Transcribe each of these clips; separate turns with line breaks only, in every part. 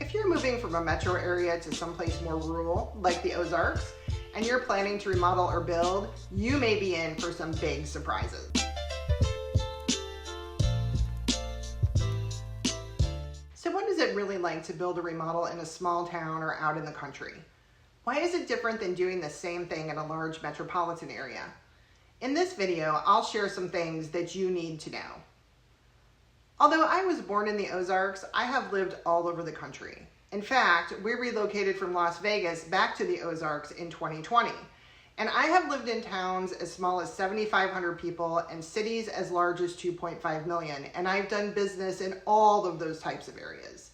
If you're moving from a metro area to someplace more rural, like the Ozarks, and you're planning to remodel or build, you may be in for some big surprises. So what is it really like to build a remodel in a small town or out in the country? Why is it different than doing the same thing in a large metropolitan area? In this video, I'll share some things that you need to know. Although I was born in the Ozarks, I have lived all over the country. In fact, we relocated from Las Vegas back to the Ozarks in 2020. And I have lived in towns as small as 7,500 people and cities as large as 2.5 million. And I've done business in all of those types of areas.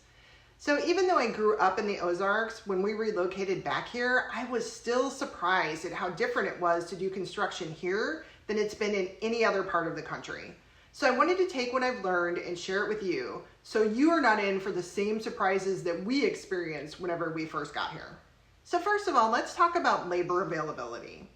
So even though I grew up in the Ozarks, when we relocated back here, I was still surprised at how different it was to do construction here than it's been in any other part of the country. So I wanted to take what I've learned and share it with you so you are not in for the same surprises that we experienced whenever we first got here. So first of all, let's talk about labor availability.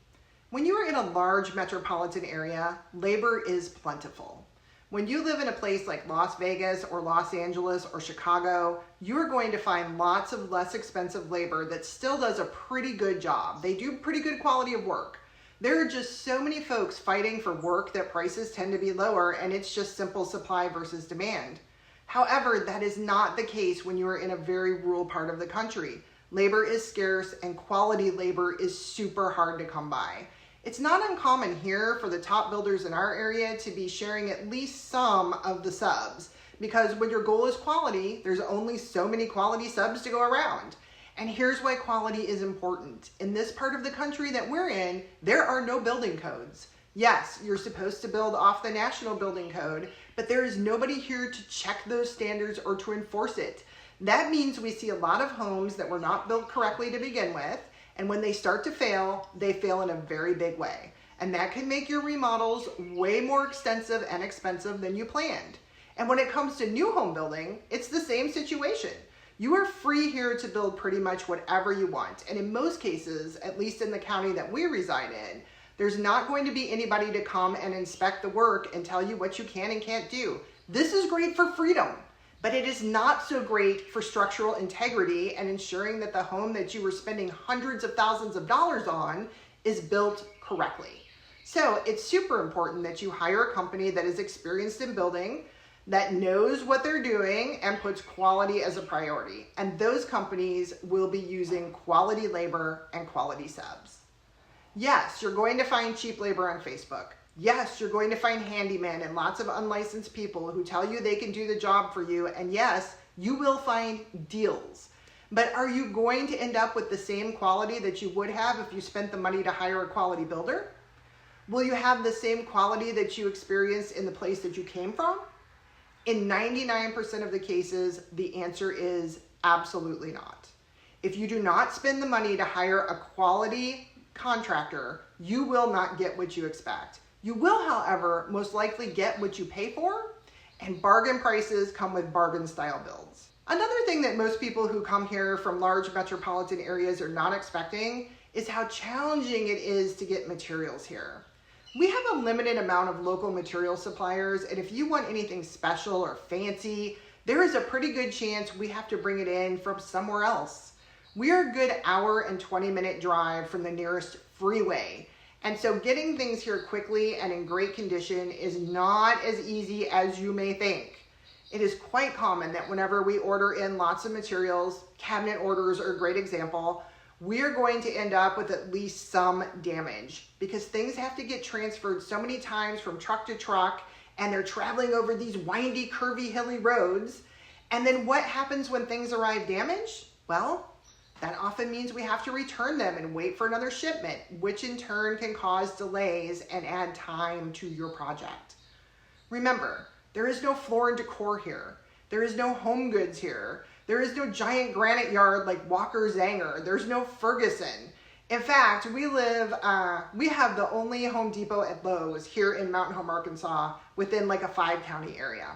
When you are in a large metropolitan area, labor is plentiful. When you live in a place like Las Vegas or Los Angeles or Chicago, you're going to find lots of less expensive labor that still does a pretty good job. They do pretty good quality of work. There are just so many folks fighting for work that prices tend to be lower, and it's just simple supply versus demand. However, that is not the case when you are in a very rural part of the country. Labor is scarce and quality labor is super hard to come by. It's not uncommon here for the top builders in our area to be sharing at least some of the subs, because when your goal is quality, there's only so many quality subs to go around. And here's why quality is important. In this part of the country that we're in, there are no building codes. Yes, you're supposed to build off the national building code, but there is nobody here to check those standards or to enforce it. That means we see a lot of homes that were not built correctly to begin with, and when they start to fail, they fail in a very big way. And that can make your remodels way more extensive and expensive than you planned. And when it comes to new home building, it's the same situation. You are free here to build pretty much whatever you want. And in most cases, at least in the county that we reside in, there's not going to be anybody to come and inspect the work and tell you what you can and can't do. This is great for freedom, but it is not so great for structural integrity and ensuring that the home that you were spending hundreds of thousands of dollars on is built correctly. So it's super important that you hire a company that is experienced in building, that knows what they're doing and puts quality as a priority. And those companies will be using quality labor and quality subs. Yes, you're going to find cheap labor on Facebook. Yes, you're going to find handymen and lots of unlicensed people who tell you they can do the job for you. And yes, you will find deals. But are you going to end up with the same quality that you would have if you spent the money to hire a quality builder? Will you have the same quality that you experienced in the place that you came from? In 99% of the cases, the answer is absolutely not. If you do not spend the money to hire a quality contractor, you will not get what you expect. You will, however, most likely get what you pay for, and bargain prices come with bargain style builds. Another thing that most people who come here from large metropolitan areas are not expecting is how challenging it is to get materials here. We have a limited amount of local material suppliers, and if you want anything special or fancy, there is a pretty good chance we have to bring it in from somewhere else. We are a good hour and 20-minute drive from the nearest freeway, and so getting things here quickly and in great condition is not as easy as you may think. It is quite common that whenever we order in lots of materials, cabinet orders are a great example, we're going to end up with at least some damage because things have to get transferred so many times from truck to truck, and they're traveling over these windy, curvy, hilly roads. And then what happens when things arrive damaged? Well, that often means we have to return them and wait for another shipment, which in turn can cause delays and add time to your project. Remember, there is no floor and decor here. There is no home goods here. There is no giant granite yard like Walker Zanger. There's no Ferguson. In fact, we have the only Home Depot at Lowe's here in Mountain Home, Arkansas, within like a 5-county area.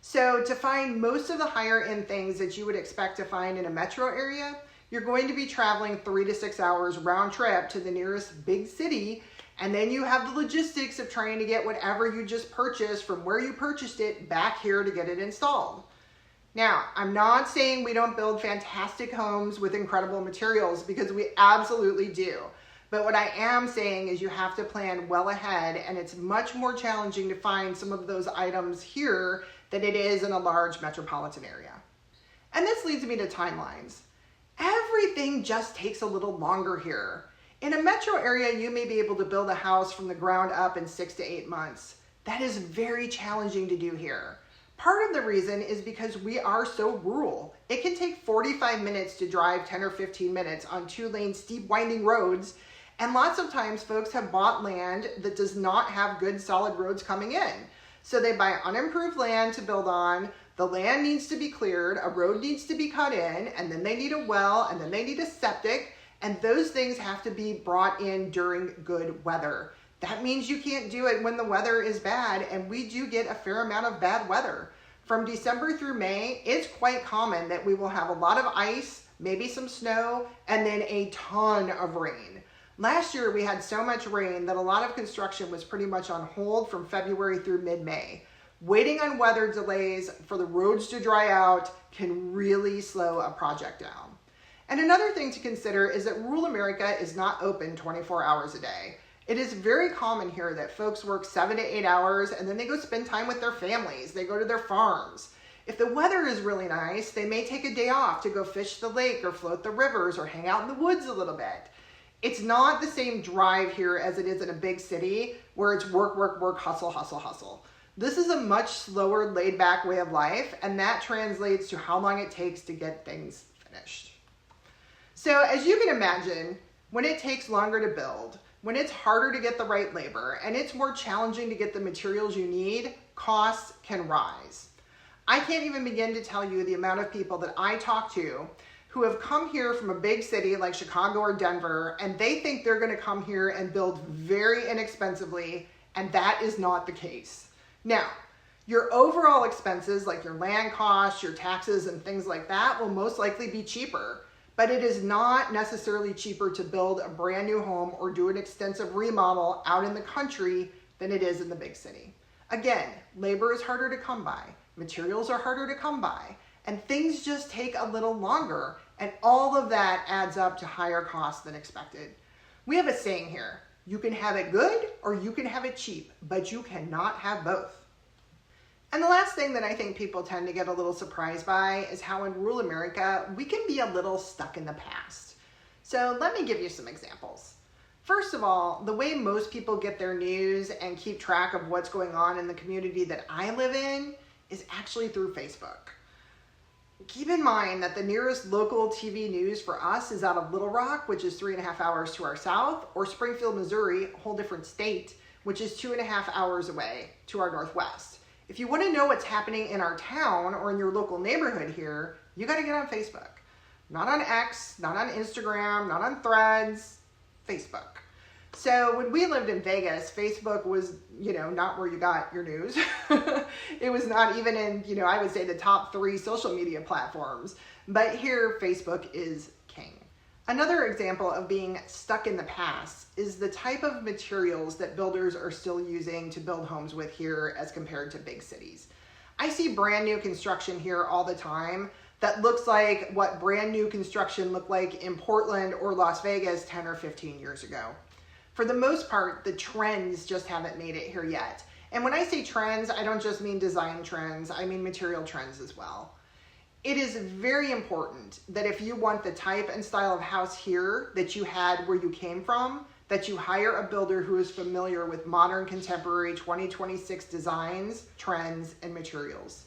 So to find most of the higher end things that you would expect to find in a metro area, you're going to be traveling 3 to 6 hours round trip to the nearest big city. And then you have the logistics of trying to get whatever you just purchased from where you purchased it back here to get it installed. Now, I'm not saying we don't build fantastic homes with incredible materials, because we absolutely do. But what I am saying is you have to plan well ahead, and it's much more challenging to find some of those items here than it is in a large metropolitan area. And this leads me to timelines. Everything just takes a little longer here. In a metro area, you may be able to build a house from the ground up in 6 to 8 months. That is very challenging to do here. Part of the reason is because we are so rural. It can take 45 minutes to drive 10 or 15 minutes on 2-lane steep winding roads. And lots of times folks have bought land that does not have good solid roads coming in. So they buy unimproved land to build on. The land needs to be cleared, a road needs to be cut in, and then they need a well, and then they need a septic. And those things have to be brought in during good weather. That means you can't do it when the weather is bad, and we do get a fair amount of bad weather. From December through May, it's quite common that we will have a lot of ice, maybe some snow, and then a ton of rain. Last year, we had so much rain that a lot of construction was pretty much on hold from February through mid-May. Waiting on weather delays for the roads to dry out can really slow a project down. And another thing to consider is that rural America is not open 24 hours a day. It is very common here that folks work 7 to 8 hours and then they go spend time with their families. They go to their farms. If the weather is really nice, they may take a day off to go fish the lake or float the rivers or hang out in the woods a little bit. It's not the same drive here as it is in a big city where it's work, work, work, hustle, hustle, hustle. This is a much slower, laid back way of life, and that translates to how long it takes to get things finished. So as you can imagine, when it takes longer to build, when it's harder to get the right labor, and it's more challenging to get the materials you need, costs can rise. I can't even begin to tell you the amount of people that I talk to who have come here from a big city like Chicago or Denver, and they think they're gonna come here and build very inexpensively, and that is not the case. Now, your overall expenses, like your land costs, your taxes, and things like that, will most likely be cheaper. But it is not necessarily cheaper to build a brand new home or do an extensive remodel out in the country than it is in the big city. Again, labor is harder to come by, materials are harder to come by, and things just take a little longer, and all of that adds up to higher costs than expected. We have a saying here, you can have it good or you can have it cheap, but you cannot have both. And the last thing that I think people tend to get a little surprised by is how in rural America, we can be a little stuck in the past. So let me give you some examples. First of all, the way most people get their news and keep track of what's going on in the community that I live in is actually through Facebook. Keep in mind that the nearest local TV news for us is out of Little Rock, which is 3.5 hours to our south, or Springfield, Missouri, a whole different state, which is 2.5 hours away to our northwest. If you want to know what's happening in our town or in your local neighborhood here, you got to get on Facebook. Not on X, not on Instagram, not on Threads, Facebook. So when we lived in Vegas, Facebook was, not where you got your news. It was not even in, I would say the top 3 social media platforms. But here, Facebook is king. Another example of being stuck in the past is the type of materials that builders are still using to build homes with here as compared to big cities. I see brand new construction here all the time that looks like what brand new construction looked like in Portland or Las Vegas 10 or 15 years ago. For the most part, the trends just haven't made it here yet. And when I say trends, I don't just mean design trends, I mean material trends as well. It is very important that if you want the type and style of house here that you had where you came from, that you hire a builder who is familiar with modern contemporary 2026 designs, trends, and materials.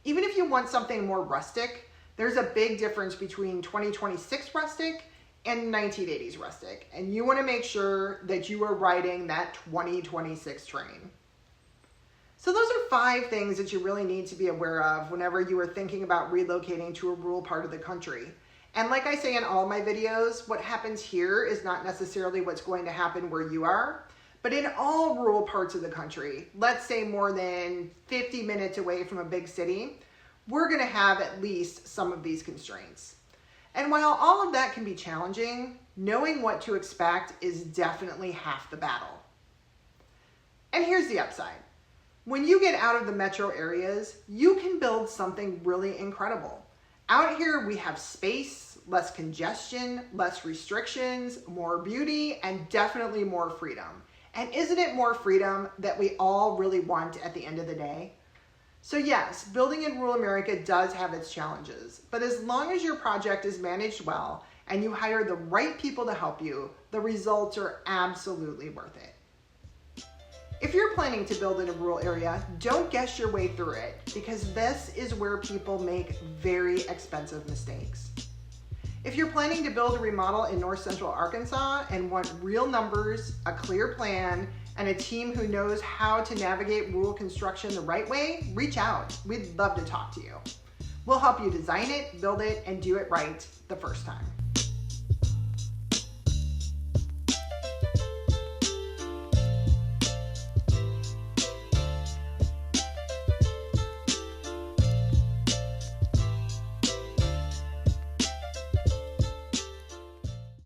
Even if you want something more rustic, there's a big difference between 2026 rustic and 1980s rustic, and you want to make sure that you are riding that 2026 train. So those are 5 things that you really need to be aware of whenever you are thinking about relocating to a rural part of the country. And like I say in all my videos, what happens here is not necessarily what's going to happen where you are, but in all rural parts of the country, let's say more than 50 minutes away from a big city, we're going to have at least some of these constraints. And while all of that can be challenging, knowing what to expect is definitely half the battle. And here's the upside. When you get out of the metro areas, you can build something really incredible. Out here, we have space, less congestion, less restrictions, more beauty, and definitely more freedom. And isn't it more freedom that we all really want at the end of the day? So yes, building in rural America does have its challenges, but as long as your project is managed well and you hire the right people to help you, the results are absolutely worth it. If you're planning to build in a rural area, don't guess your way through it, because this is where people make very expensive mistakes. If you're planning to build a remodel in North Central Arkansas and want real numbers, a clear plan, and a team who knows how to navigate rural construction the right way, reach out. We'd love to talk to you. We'll help you design it, build it, and do it right the first time.